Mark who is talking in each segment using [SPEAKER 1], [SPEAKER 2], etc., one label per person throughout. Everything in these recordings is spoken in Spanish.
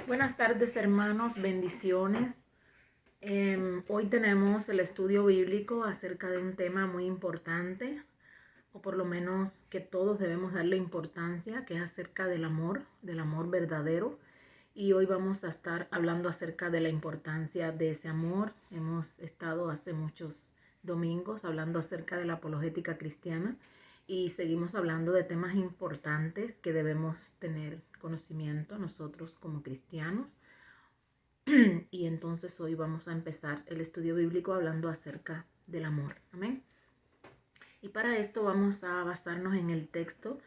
[SPEAKER 1] Buenas tardes, hermanos, bendiciones. Hoy tenemos el estudio bíblico acerca de un tema muy importante, o por lo menos que todos debemos darle importancia, que es acerca del amor verdadero. Y hoy vamos a estar hablando acerca de la importancia de ese amor. Hemos estado hace muchos domingos hablando acerca de la apologética cristiana y seguimos hablando de temas importantes que debemos tener conocimiento nosotros como cristianos. Y entonces hoy vamos a empezar el estudio bíblico hablando acerca del amor. Amén. Y para esto vamos a basarnos en el texto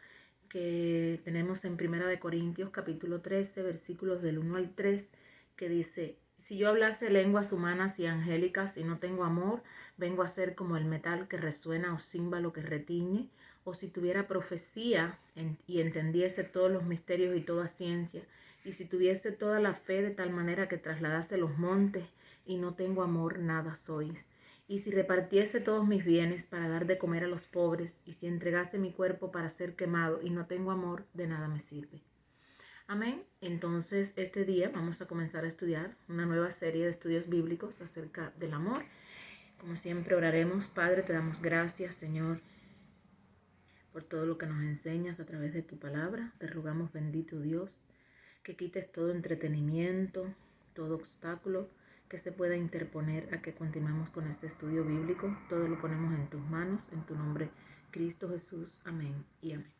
[SPEAKER 1] que tenemos en 1 Corintios capítulo 13, versículos del 1 al 3, que dice: si yo hablase lenguas humanas y angélicas y no tengo amor, vengo a ser como el metal que resuena o címbalo que retiñe. O si tuviera profecía y entendiese todos los misterios y toda ciencia, y si tuviese toda la fe de tal manera que trasladase los montes, y no tengo amor, nada sois. Y si repartiese todos mis bienes para dar de comer a los pobres, y si entregase mi cuerpo para ser quemado y no tengo amor, de nada me sirve. Amén. Entonces este día vamos a comenzar a estudiar una nueva serie de estudios bíblicos acerca del amor. Como siempre oraremos. Padre, te damos gracias, Señor, por todo lo que nos enseñas a través de tu palabra. Te rogamos, bendito Dios, que quites todo entretenimiento, todo obstáculo que se pueda interponer a que continuemos con este estudio bíblico. Todo lo ponemos en tus manos, en tu nombre, Cristo Jesús. Amén y amén.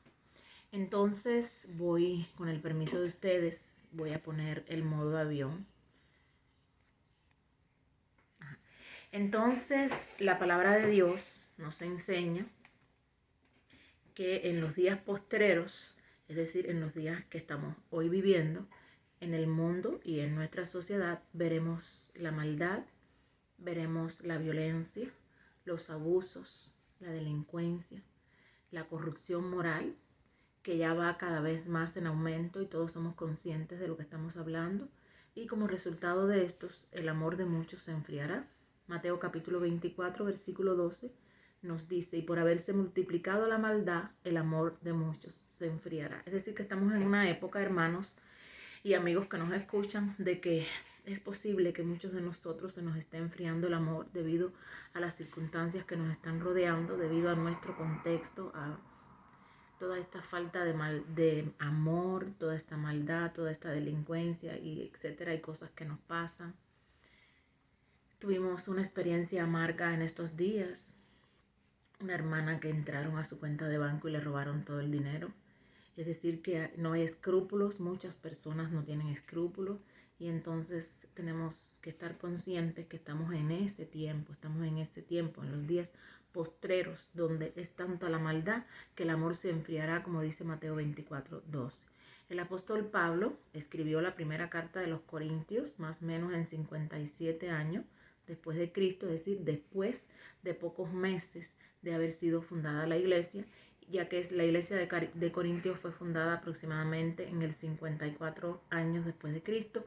[SPEAKER 1] Entonces voy, con el permiso de ustedes, voy a poner el modo avión. Entonces la palabra de Dios nos enseña que en los días postreros, es decir, en los días que estamos hoy viviendo, en el mundo y en nuestra sociedad, veremos la maldad, veremos la violencia, los abusos, la delincuencia, la corrupción moral, que ya va cada vez más en aumento y todos somos conscientes de lo que estamos hablando. Y como resultado de estos, el amor de muchos se enfriará. Mateo capítulo 24, versículo 12 nos dice: y por haberse multiplicado la maldad, el amor de muchos se enfriará. Es decir, que estamos en una época, hermanos y amigos que nos escuchan, de que es posible que muchos de nosotros se nos esté enfriando el amor debido a las circunstancias que nos están rodeando, debido a nuestro contexto, a toda esta falta de amor, toda esta maldad, toda esta delincuencia y etcétera, y cosas que nos pasan. Tuvimos una experiencia amarga en estos días. Una hermana que entraron a su cuenta de banco y le robaron todo el dinero. Es decir, que no hay escrúpulos, muchas personas no tienen escrúpulos, y entonces tenemos que estar conscientes que estamos en ese tiempo, en los días postreros, donde es tanta la maldad que el amor se enfriará, como dice Mateo 24, 12. El apóstol Pablo escribió la primera carta de los Corintios, más o menos en 57 años después de Cristo, es decir, después de pocos meses de haber sido fundada la iglesia, ya que la iglesia de Corintios fue fundada aproximadamente en el 54 años después de Cristo.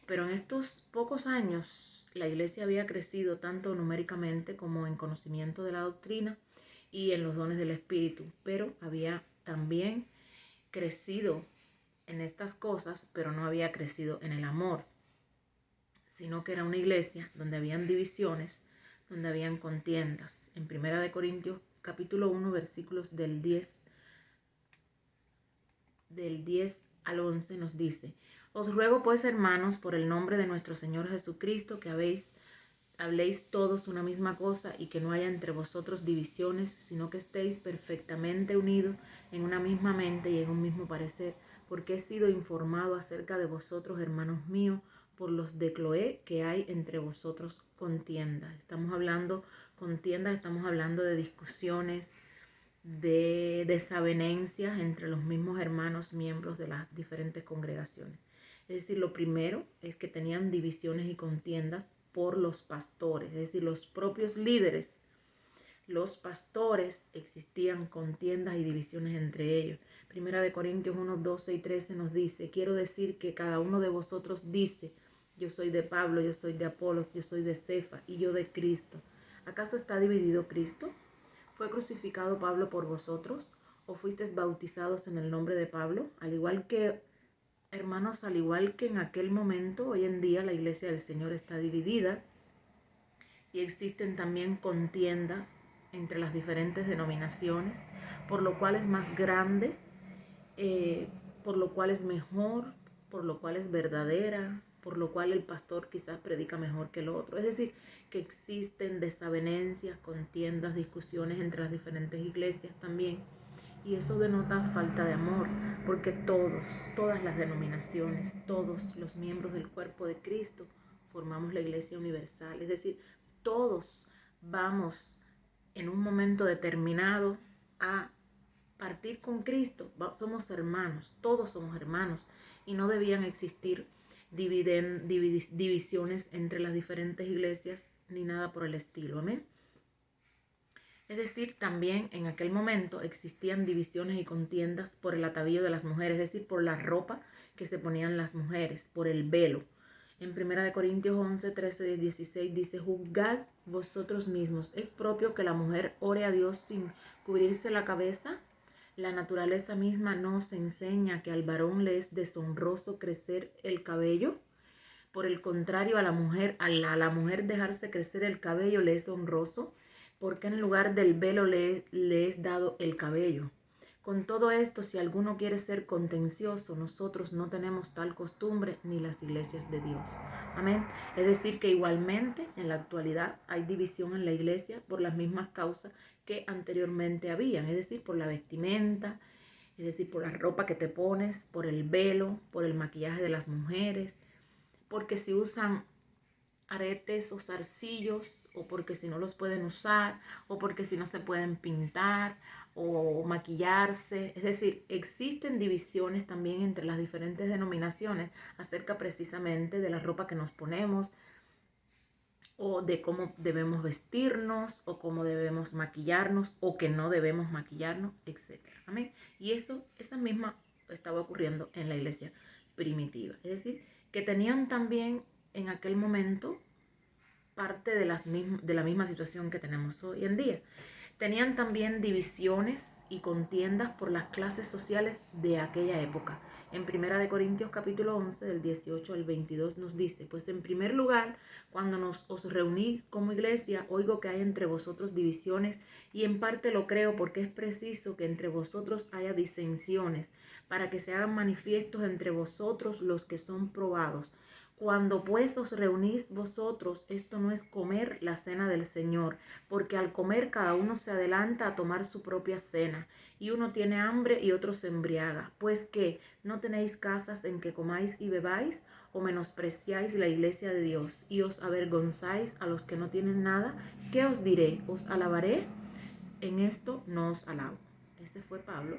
[SPEAKER 1] Pero en estos pocos años la iglesia había crecido tanto numéricamente como en conocimiento de la doctrina y en los dones del Espíritu, pero había también crecido en estas cosas, pero no había crecido en el amor, sino que era una iglesia donde habían divisiones, donde habían contiendas. En 1 capítulo 1, versículos del 10 al 11 nos dice: os ruego pues, hermanos, por el nombre de nuestro Señor Jesucristo, que habléis todos una misma cosa y que no haya entre vosotros divisiones, sino que estéis perfectamente unidos en una misma mente y en un mismo parecer, porque he sido informado acerca de vosotros, hermanos míos, por los de Cloé, que hay entre vosotros contiendas. Estamos hablando contiendas, estamos hablando de discusiones, de desavenencias entre los mismos hermanos miembros de las diferentes congregaciones. Es decir, lo primero es que tenían divisiones y contiendas por los pastores, es decir, los propios líderes. Los pastores, existían contiendas y divisiones entre ellos. Primera de Corintios 1, 12 y 13 nos dice: quiero decir que cada uno de vosotros dice: yo soy de Pablo, yo soy de Apolos, yo soy de Cefa y yo de Cristo. ¿Acaso está dividido Cristo? ¿Fue crucificado Pablo por vosotros? ¿O fuisteis bautizados en el nombre de Pablo? Al igual que hermanos, al igual que en aquel momento, hoy en día la iglesia del Señor está dividida y existen también contiendas entre las diferentes denominaciones, por lo cual es más grande, por lo cual es mejor, por lo cual es verdadera, por lo cual el pastor quizás predica mejor que el otro. Es decir, que existen desavenencias, contiendas, discusiones entre las diferentes iglesias también. Y eso denota falta de amor, porque todas las denominaciones, todos los miembros del cuerpo de Cristo formamos la iglesia universal. Es decir, todos vamos en un momento determinado a partir con Cristo. Somos hermanos, todos somos hermanos y no debían existir divisiones entre las diferentes iglesias ni nada por el estilo. Amén. Es decir, también en aquel momento existían divisiones y contiendas por el atavío de las mujeres, es decir, por la ropa que se ponían las mujeres, por el velo. En 1 Corintios 11, 13, 16 dice: juzgad vosotros mismos, ¿es propio que la mujer ore a Dios sin cubrirse la cabeza? La naturaleza misma nos enseña que al varón le es deshonroso crecer el cabello. Por el contrario, a la mujer dejarse crecer el cabello le es honroso, porque en lugar del velo le es dado el cabello. Con todo esto, si alguno quiere ser contencioso, nosotros no tenemos tal costumbre ni las iglesias de Dios. Amén. Es decir, que igualmente en la actualidad hay división en la iglesia por las mismas causas que anteriormente habían, es decir, por la vestimenta, es decir, por la ropa que te pones, por el velo, por el maquillaje de las mujeres, porque si usan aretes o zarcillos, o porque si no los pueden usar, o porque si no se pueden pintar o maquillarse. Es decir, existen divisiones también entre las diferentes denominaciones acerca precisamente de la ropa que nos ponemos, o de cómo debemos vestirnos, o cómo debemos maquillarnos, o que no debemos maquillarnos, etc. Amén. Y esa misma estaba ocurriendo en la iglesia primitiva. Es decir, que tenían también en aquel momento parte de la misma situación que tenemos hoy en día. Tenían también divisiones y contiendas por las clases sociales de aquella época. En 1 Corintios capítulo 11, del 18 al 22 nos dice: pues en primer lugar, cuando os reunís como iglesia, oigo que hay entre vosotros divisiones, y en parte lo creo, porque es preciso que entre vosotros haya disensiones, para que se hagan manifiestos entre vosotros los que son probados. Cuando pues os reunís vosotros, esto no es comer la cena del Señor, porque al comer cada uno se adelanta a tomar su propia cena, y uno tiene hambre y otro se embriaga. Pues ¿qué? ¿No tenéis casas en que comáis y bebáis? ¿O menospreciáis la iglesia de Dios y os avergonzáis a los que no tienen nada? ¿Qué os diré? ¿Os alabaré? En esto no os alabo. Ese fue Pablo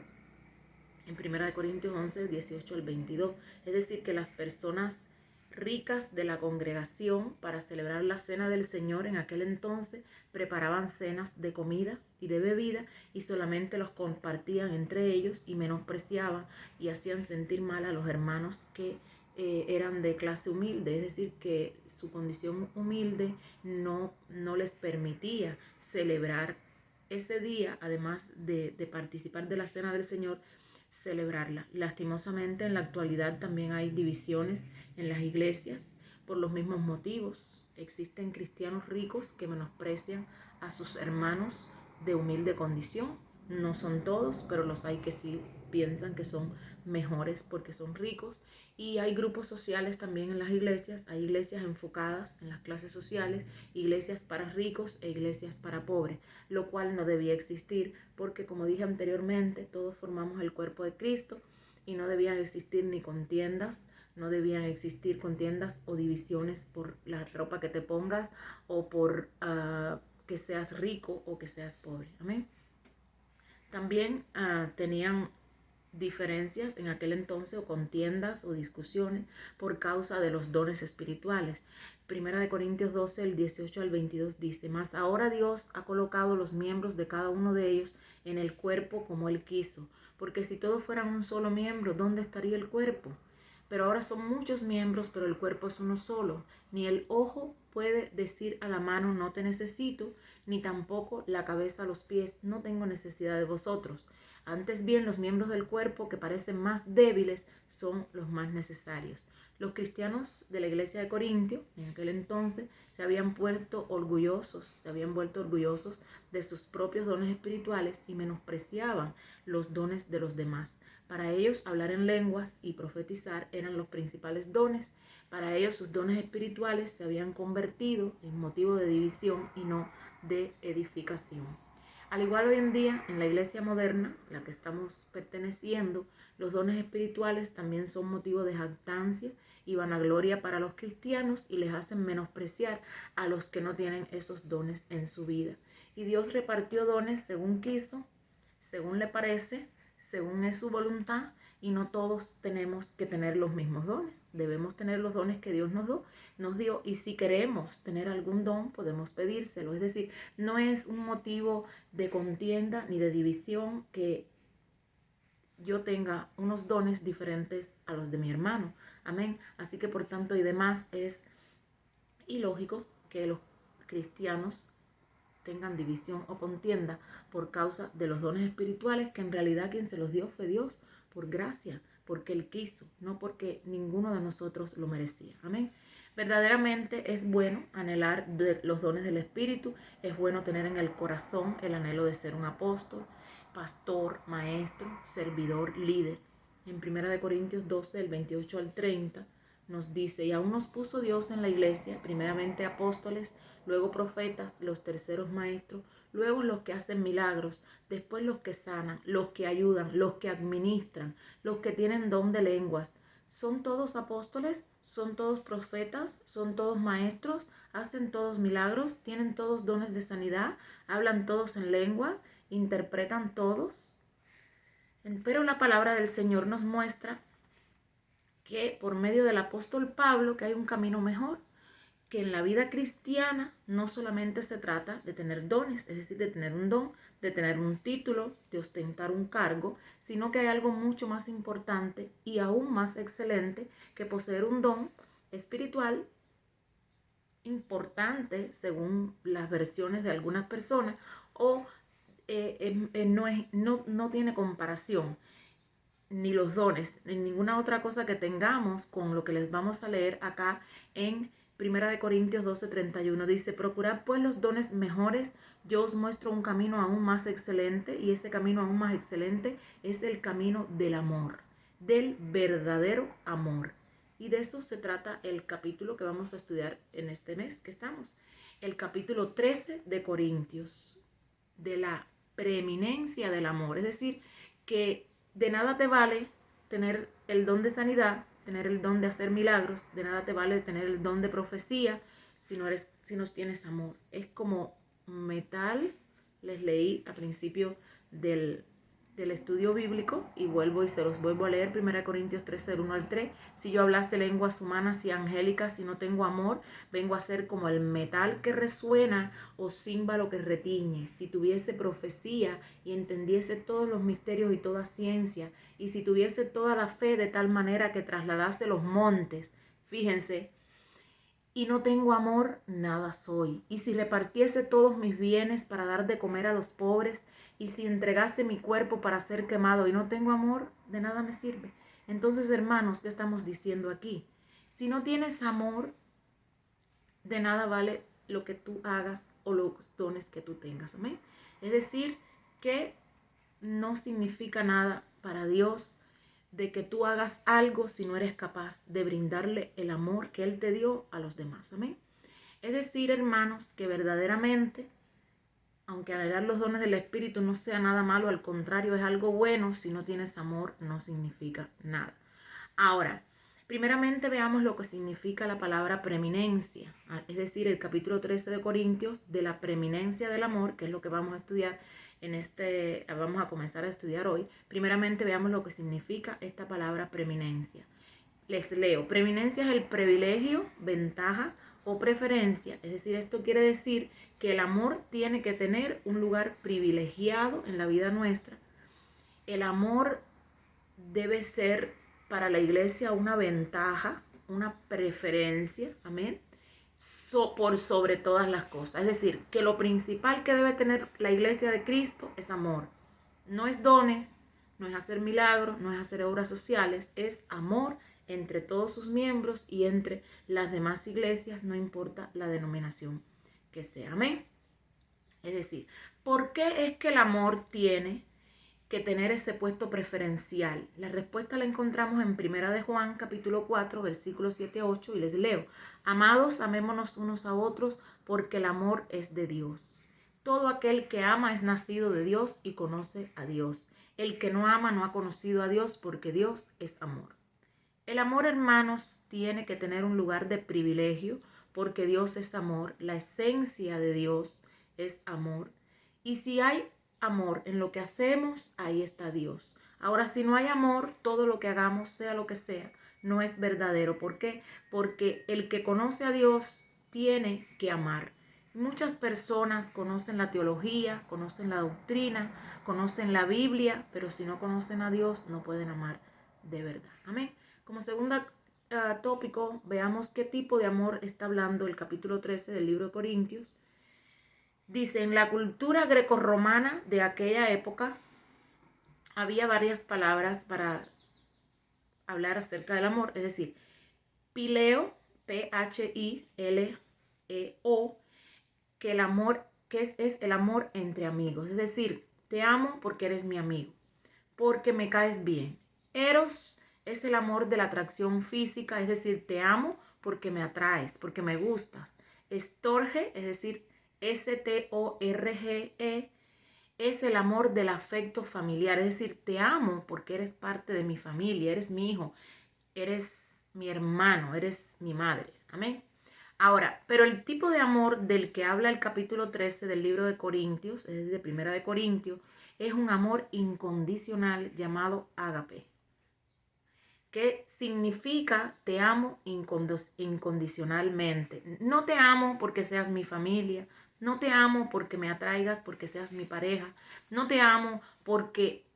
[SPEAKER 1] en 1 Corintios 11, 18 al 22. Es decir, que las personas ricas de la congregación, para celebrar la cena del Señor en aquel entonces, preparaban cenas de comida y de bebida, y solamente los compartían entre ellos, y menospreciaban y hacían sentir mal a los hermanos que eran de clase humilde. Es decir, que su condición humilde no les permitía celebrar ese día, además de participar de la cena del Señor, celebrarla. Lastimosamente, en la actualidad también hay divisiones en las iglesias por los mismos motivos. Existen cristianos ricos que menosprecian a sus hermanos de humilde condición. No son todos, pero los hay que sí piensan que son mejores porque son ricos. Y hay grupos sociales también en las iglesias. Hay iglesias enfocadas en las clases sociales, iglesias para ricos e iglesias para pobres, lo cual no debía existir, porque como dije anteriormente, todos formamos el cuerpo de Cristo, y no debían existir ni contiendas, no debían existir contiendas o divisiones por la ropa que te pongas, o por que seas rico o que seas pobre. Amén. También tenían diferencias en aquel entonces, o contiendas o discusiones por causa de los dones espirituales. 1 Corintios 12, el 18 al 22 dice: mas ahora Dios ha colocado los miembros de cada uno de ellos en el cuerpo como Él quiso, porque si todos fueran un solo miembro, ¿dónde estaría el cuerpo? Pero ahora son muchos miembros, pero el cuerpo es uno solo. Ni el ojo puede decir a la mano: no te necesito, ni tampoco la cabeza a los pies: no tengo necesidad de vosotros. Antes bien, los miembros del cuerpo que parecen más débiles son los más necesarios. Los cristianos de la iglesia de Corintio, en aquel entonces, se habían vuelto orgullosos de sus propios dones espirituales y menospreciaban los dones de los demás. Para ellos, hablar en lenguas y profetizar eran los principales dones. Para ellos, sus dones espirituales se habían convertido en motivo de división y no de edificación. Al igual hoy en día, en la iglesia moderna, la que estamos perteneciendo, los dones espirituales también son motivo de jactancia y vanagloria para los cristianos y les hacen menospreciar a los que no tienen esos dones en su vida. Y Dios repartió dones según quiso, según le parece, según es su voluntad, y no todos tenemos que tener los mismos dones. Debemos tener los dones que Dios nos dio, y si queremos tener algún don, podemos pedírselo. Es decir, no es un motivo de contienda ni de división que yo tenga unos dones diferentes a los de mi hermano. Amén. Así que por tanto y demás es ilógico que los cristianos tengan división o contienda por causa de los dones espirituales, que en realidad quien se los dio fue Dios, por gracia, porque Él quiso, no porque ninguno de nosotros lo merecía. Amén. Verdaderamente es bueno anhelar los dones del Espíritu, es bueno tener en el corazón el anhelo de ser un apóstol, pastor, maestro, servidor, líder. En 1 Corintios 12, del 28 al 30, nos dice: y aún nos puso Dios en la iglesia, primeramente apóstoles, luego profetas, los terceros maestros, luego los que hacen milagros, después los que sanan, los que ayudan, los que administran, los que tienen don de lenguas. ¿Son todos apóstoles? ¿Son todos profetas? ¿Son todos maestros? ¿Hacen todos milagros? ¿Tienen todos dones de sanidad? ¿Hablan todos en lengua? ¿Interpretan todos? Pero la palabra del Señor nos muestra que por medio del apóstol Pablo que hay un camino mejor, que en la vida cristiana no solamente se trata de tener dones, es decir, de tener un don, de tener un título, de ostentar un cargo, sino que hay algo mucho más importante y aún más excelente que poseer un don espiritual importante según las versiones de algunas personas, o no tiene comparación ni los dones, ni ninguna otra cosa que tengamos con lo que les vamos a leer acá en 1 Corintios 12:31. Dice: procurad pues los dones mejores, yo os muestro un camino aún más excelente, y ese camino aún más excelente es el camino del amor, del verdadero amor. Y de eso se trata el capítulo que vamos a estudiar en este mes que estamos, el capítulo 13 de Corintios, de la preeminencia del amor. Es decir, que de nada te vale tener el don de sanidad, tener el don de hacer milagros, de nada te vale tener el don de profecía si no tienes amor. Es como metal. Les leí al principio del estudio bíblico y se los vuelvo a leer. 1 Corintios 13, del 1 al 3. Si yo hablase lenguas humanas y angélicas, si no tengo amor, vengo a ser como el metal que resuena o címbalo que retiñe. Si tuviese profecía y entendiese todos los misterios y toda ciencia, y si tuviese toda la fe de tal manera que trasladase los montes, fíjense, y no tengo amor, nada soy. Y si repartiese todos mis bienes para dar de comer a los pobres, y si entregase mi cuerpo para ser quemado y no tengo amor, de nada me sirve. Entonces, hermanos, ¿qué estamos diciendo aquí? Si no tienes amor, de nada vale lo que tú hagas o los dones que tú tengas. Amén. Es decir, que no significa nada para Dios de que tú hagas algo si no eres capaz de brindarle el amor que Él te dio a los demás. Amén. Es decir, hermanos, que verdaderamente, aunque anhelar los dones del Espíritu no sea nada malo, al contrario, es algo bueno, si no tienes amor no significa nada. Ahora, primeramente veamos lo que significa la palabra preeminencia, es decir, el capítulo 13 de Corintios, de la preeminencia del amor, que es lo que vamos a estudiar vamos a comenzar a estudiar hoy. Primeramente veamos lo que significa esta palabra preeminencia. Les leo: preeminencia es el privilegio, ventaja o preferencia. Es decir, esto quiere decir que el amor tiene que tener un lugar privilegiado en la vida nuestra. El amor debe ser para la iglesia una ventaja, una preferencia, amén, por sobre todas las cosas. Es decir, que lo principal que debe tener la iglesia de Cristo es amor. No es dones, no es hacer milagros, no es hacer obras sociales, es amor entre todos sus miembros y entre las demás iglesias, no importa la denominación que sea. Amén. Es decir, ¿por qué es que el amor tiene que tener ese puesto preferencial? La respuesta la encontramos en 1 de Juan, capítulo 4, versículos 7-8, y les leo. Amados, amémonos unos a otros, porque el amor es de Dios. Todo aquel que ama es nacido de Dios y conoce a Dios. El que no ama no ha conocido a Dios, porque Dios es amor. El amor, hermanos, tiene que tener un lugar de privilegio, porque Dios es amor. La esencia de Dios es amor. Y si hay amor en lo que hacemos, ahí está Dios. Ahora, si no hay amor, todo lo que hagamos, sea lo que sea, no es verdadero. ¿Por qué? Porque el que conoce a Dios tiene que amar. Muchas personas conocen la teología, conocen la doctrina, conocen la Biblia, pero si no conocen a Dios, no pueden amar de verdad. Amén. Como segunda tópico, veamos qué tipo de amor está hablando el capítulo 13 del libro de Corintios. Dice, en la cultura grecorromana de aquella época había varias palabras para hablar acerca del amor, es decir, pileo, P-H-I-L-E-O, que el amor, que es el amor entre amigos, es decir, te amo porque eres mi amigo, porque me caes bien. Eros es el amor de la atracción física, es decir, te amo porque me atraes, porque me gustas. Estorge, es decir, S-T-O-R-G-E, es el amor del afecto familiar, es decir, te amo porque eres parte de mi familia, eres mi hijo, eres mi hermano, eres mi madre. Amén. Ahora, pero el tipo de amor del que habla el capítulo 13 del libro de Corintios, es decir, de Primera de Corintios, es un amor incondicional llamado ágape, que significa te amo incondicionalmente. No te amo porque seas mi familia, no te amo porque me atraigas, porque seas mi pareja, no te amo porque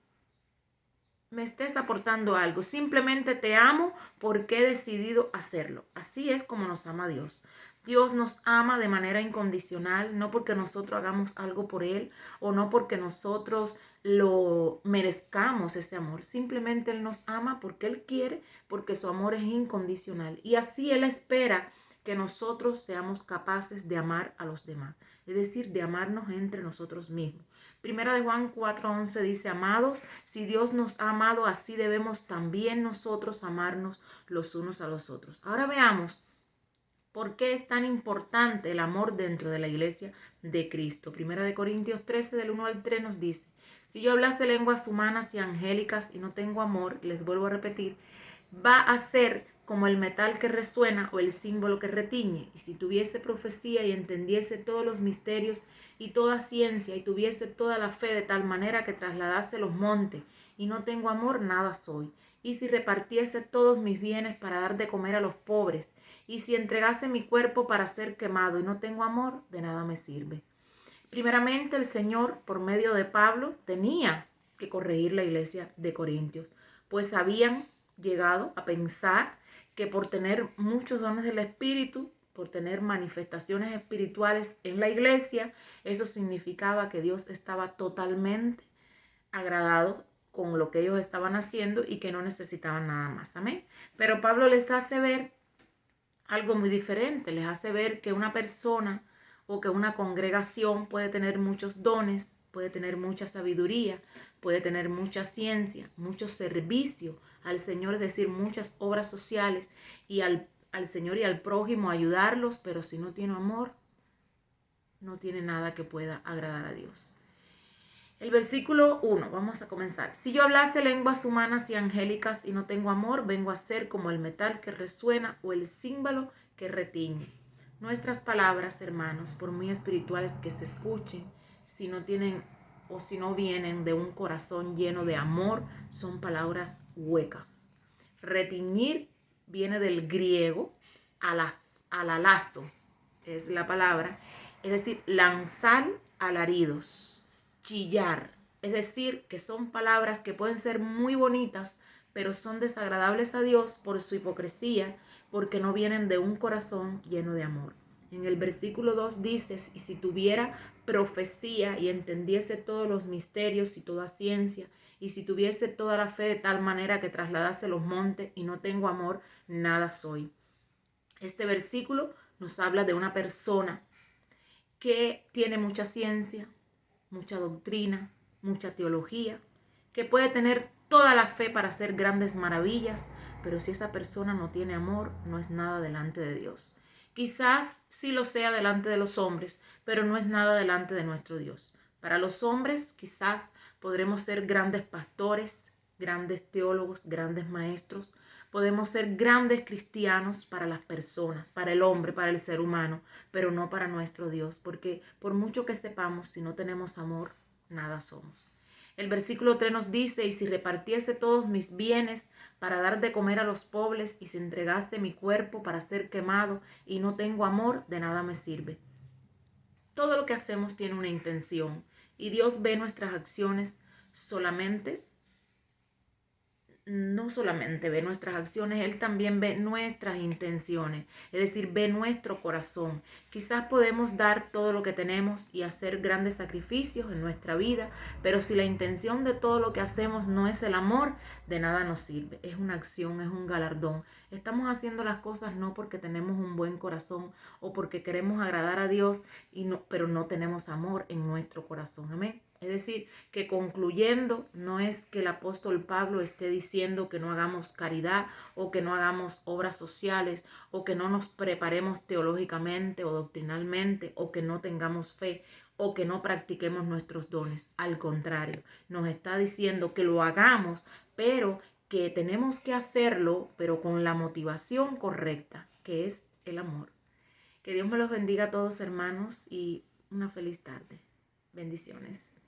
[SPEAKER 1] me estés aportando algo, simplemente te amo porque he decidido hacerlo. Así es como nos ama Dios. Dios nos ama de manera incondicional, no porque nosotros hagamos algo por Él o no porque nosotros lo merezcamos ese amor. Simplemente Él nos ama porque Él quiere, porque su amor es incondicional. Y así Él espera que nosotros seamos capaces de amar a los demás, es decir, de amarnos entre nosotros mismos. Primera de Juan 4:11 dice, amados, si Dios nos ha amado, así debemos también nosotros amarnos los unos a los otros. Ahora veamos por qué es tan importante el amor dentro de la iglesia de Cristo. Primera de Corintios 13, del 1 al 3 nos dice, si yo hablase lenguas humanas y angélicas y no tengo amor, les vuelvo a repetir, va a ser como el metal que resuena o el símbolo que retiñe. Y si tuviese profecía y entendiese todos los misterios y toda ciencia y tuviese toda la fe de tal manera que trasladase los montes y no tengo amor, nada soy. Y si repartiese todos mis bienes para dar de comer a los pobres y si entregase mi cuerpo para ser quemado y no tengo amor, de nada me sirve. Primeramente el Señor, por medio de Pablo, tenía que corregir la iglesia de Corintios, pues habían llegado a pensar que por tener muchos dones del Espíritu, por tener manifestaciones espirituales en la iglesia, eso significaba que Dios estaba totalmente agradado con lo que ellos estaban haciendo y que no necesitaban nada más. Amén. Pero Pablo les hace ver algo muy diferente, les hace ver que una persona o que una congregación puede tener muchos dones, puede tener mucha sabiduría, puede tener mucha ciencia, mucho servicio al Señor, es decir, muchas obras sociales y al Señor y al prójimo ayudarlos, pero si no tiene amor, no tiene nada que pueda agradar a Dios. El versículo 1, vamos a comenzar. Si yo hablase lenguas humanas y angélicas y no tengo amor, vengo a ser como el metal que resuena o el címbalo que retiñe. Nuestras palabras, hermanos, por muy espirituales que se escuchen, si no tienen o si no vienen de un corazón lleno de amor, son palabras huecas. Retiñir viene del griego alalazo, es la palabra, es decir, lanzar alaridos, chillar, es decir, que son palabras que pueden ser muy bonitas, pero son desagradables a Dios por su hipocresía, porque no vienen de un corazón lleno de amor. En el versículo 2 dice, y si tuviera profecía y entendiese todos los misterios y toda ciencia, y si tuviese toda la fe de tal manera que trasladase los montes y no tengo amor, nada soy. Este versículo nos habla de una persona que tiene mucha ciencia, mucha doctrina, mucha teología, que puede tener toda la fe para hacer grandes maravillas, pero si esa persona no tiene amor, no es nada delante de Dios. Quizás sí lo sea delante de los hombres, pero no es nada delante de nuestro Dios. Para los hombres quizás podremos ser grandes pastores, grandes teólogos, grandes maestros. Podemos ser grandes cristianos para las personas, para el hombre, para el ser humano, pero no para nuestro Dios, porque por mucho que sepamos, si no tenemos amor, nada somos. El versículo 3 nos dice, y si repartiese todos mis bienes para dar de comer a los pobres, y si entregase mi cuerpo para ser quemado, y no tengo amor, de nada me sirve. Todo lo que hacemos tiene una intención, y Dios ve nuestras acciones no solamente ve nuestras acciones, Él también ve nuestras intenciones, es decir, ve nuestro corazón. Quizás podemos dar todo lo que tenemos y hacer grandes sacrificios en nuestra vida, pero si la intención de todo lo que hacemos no es el amor, de nada nos sirve. Es una acción, es un galardón. Estamos haciendo las cosas no porque tenemos un buen corazón o porque queremos agradar a Dios, pero no tenemos amor en nuestro corazón. Amén. Es decir, que concluyendo, no es que el apóstol Pablo esté diciendo que no hagamos caridad o que no hagamos obras sociales o que no nos preparemos teológicamente o doctrinalmente o que no tengamos fe o que no practiquemos nuestros dones. Al contrario, nos está diciendo que lo hagamos, pero que tenemos que hacerlo, pero con la motivación correcta, que es el amor. Que Dios me los bendiga a todos, hermanos, y una feliz tarde. Bendiciones.